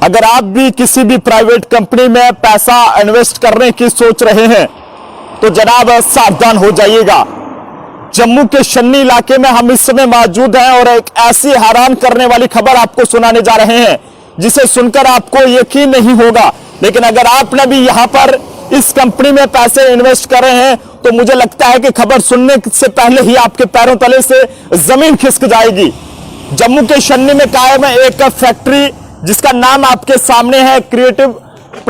अगर आप भी किसी भी प्राइवेट कंपनी में पैसा इन्वेस्ट करने की सोच रहे हैं तो जनाब सावधान हो जाइएगा। जम्मू के शन्नी इलाके में हम इस समय मौजूद हैं और एक ऐसी हैरान करने वाली खबर आपको सुनाने जा रहे हैं जिसे सुनकर आपको यकीन नहीं होगा। लेकिन अगर आपने भी यहां पर इस कंपनी में पैसे इन्वेस्ट कर रहे हैं तो मुझे लगता है कि खबर सुनने से पहले ही आपके पैरों तले से जमीन खिसक जाएगी। जम्मू के शन्नी में कायम है एक फैक्ट्री जिसका नाम आपके सामने है क्रिएटिव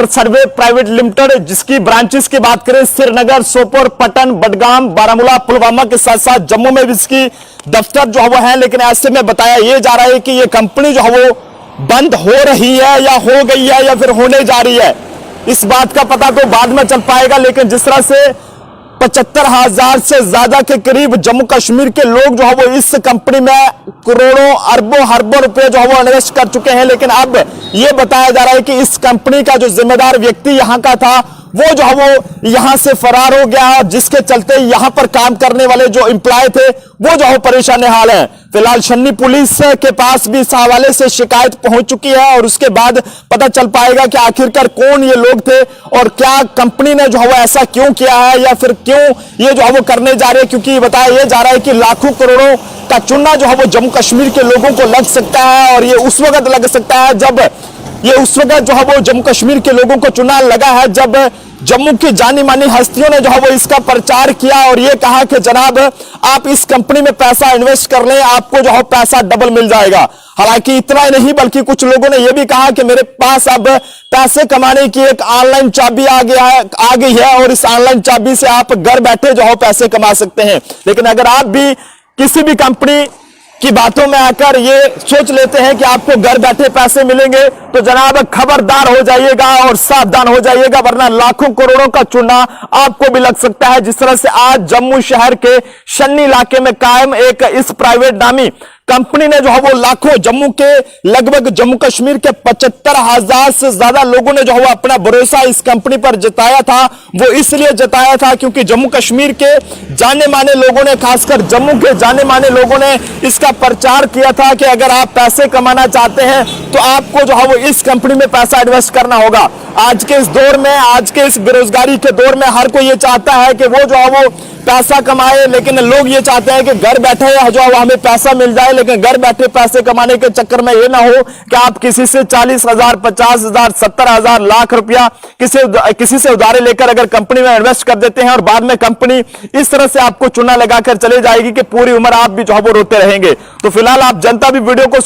सर्वे प्राइवेट लिमिटेड, जिसकी ब्रांचेस की बात करें श्रीनगर, सोपोर, पटन, बडगाम, बारामूला, पुलवामा के साथ साथ जम्मू में भी इसकी दफ्तर जो है वो है। लेकिन ऐसे में बताया यह जा रहा है कि यह कंपनी जो है वो बंद हो रही है या हो गई है या फिर होने जा रही है, इस बात का पता तो बाद में चल पाएगा। लेकिन जिस तरह से 75,000 से ज्यादा के करीब जम्मू कश्मीर के लोग जो है वो इस कंपनी में करोड़ों अरबों रुपए जो है वो इन्वेस्ट कर चुके हैं। लेकिन अब यह बताया जा रहा है कि इस कंपनी का जो जिम्मेदार व्यक्ति यहां का था वो जो है वो यहां से फरार हो गया, जिसके चलते यहां पर काम करने वाले जो एम्प्लॉय थे वो जो है परेशान हाल है। फिलहाल शन्नी पुलिस के पास भी इस हवाले से शिकायत पहुंच चुकी है और उसके बाद पता चल पाएगा कि आखिरकार कौन ये लोग थे और क्या कंपनी ने जो है वो ऐसा क्यों किया है या फिर क्यों ये जो है वो करने जा रहे हैं। क्योंकि बताया यह जा रहा है कि लाखों करोड़ों का चूना जो है वो जम्मू कश्मीर के लोगों को लग सकता है और ये उस वक्त लग सकता है जब ये उस वक्त जो है वो जम्मू कश्मीर के लोगों को चुना लगा है जब जम्मू की जानी मानी हस्तियों ने जो है वो इसका प्रचार किया और ये कहा कि जनाब आप इस कंपनी में पैसा इन्वेस्ट कर लें, आपको जो है पैसा डबल मिल जाएगा। हालांकि इतना ही नहीं बल्कि कुछ लोगों ने यह भी कहा कि मेरे पास अब पैसे कमाने की एक ऑनलाइन चाबी आ गई है और इस ऑनलाइन चाबी से आप घर बैठे जो है पैसे कमा सकते हैं। लेकिन अगर आप भी किसी भी कंपनी की बातों में आकर ये सोच लेते हैं कि आपको घर बैठे पैसे मिलेंगे तो जनाब खबरदार हो जाइएगा और सावधान हो जाइएगा, वरना लाखों करोड़ों का चूना आपको भी लग सकता है। जिस तरह से आज जम्मू शहर के शन्नी इलाके में कायम एक इस प्राइवेट नामी कंपनी ने जो है वो लाखों जम्मू के लगभग जम्मू कश्मीर के 75,000 से ज्यादा लोगों ने जो है वो अपना भरोसा इस कंपनी पर जताया था। वो इसलिए जताया था क्योंकि जम्मू कश्मीर के जाने माने लोगों ने, खासकर जम्मू के जाने माने लोगों ने इसका प्रचार किया था कि अगर आप पैसे कमाना चाहते हैं तो आपको जो है वो इस कंपनी में पैसा इन्वेस्ट करना होगा। आज के इस दौर में, आज के इस बेरोजगारी के दौर में हर कोई ये चाहता है कि वो जो है वो पैसा कमाए, लेकिन लोग ये चाहते हैं कि घर बैठे जो है हमें पैसा मिल जाए। लेकिन घर बैठे पैसे कमाने के चक्कर में ये ना हो कि आप किसी से 40,000, 50,000, 70,000, लाख रुपया किसी से उधारे लेकर अगर कंपनी में इन्वेस्ट कर देते हैं और बाद में कंपनी इस तरह से आपको चूना लगाकर चले जाएगी कि पूरी उम्र आप भी जो है वो रोते रहेंगे। तो फिलहाल आप जनता भी वीडियो को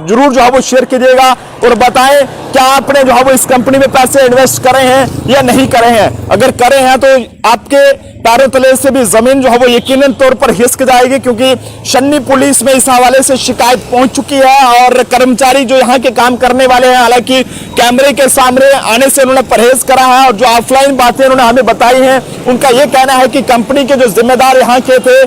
जरूर जो है वो शेयर कीजिएगा और बताएं क्या आपने जो है वो इस कंपनी में पैसे इन्वेस्ट करे हैं या नहीं करे हैं। अगर करे हैं तो आपके पैरों तले से भी जमीन जो है वो यकीनन तौर पर खिसक जाएगी, क्योंकि शन्नी पुलिस में इस हवाले से शिकायत पहुंच चुकी है और कर्मचारी जो यहाँ के काम करने वाले हैं, हालांकि कैमरे के सामने आने से उन्होंने परहेज करा है और जो ऑफलाइन बातें उन्होंने हमें बताई हैं उनका यह कहना है कि कंपनी के जो जिम्मेदार यहाँ के थे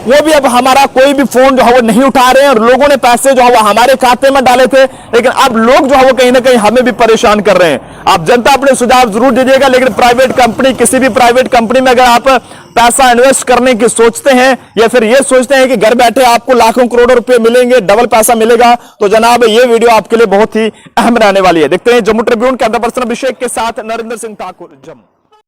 वो भी अब हमारा कोई भी फोन जो है वो नहीं उठा रहे हैं और लोगों ने पैसे जो है वो हमारे खाते में डाले थे, लेकिन अब लोग जो है वो कहीं ना कहीं हमें भी परेशान कर रहे हैं। आप जनता अपने सुझाव जरूर दीजिएगा। लेकिन प्राइवेट कंपनी, किसी भी प्राइवेट कंपनी में अगर आप पैसा इन्वेस्ट करने की सोचते हैं या फिर ये सोचते हैं कि घर बैठे आपको लाखों करोड़ों रुपए मिलेंगे, डबल पैसा मिलेगा, तो जनाब ये वीडियो आपके लिए बहुत ही अहम रहने वाली है। देखते हैं जम्मू ट्रिब्यून कैमरा पर्सन अभिषेक के साथ नरेंद्र सिंह ठाकुर, जम्मू।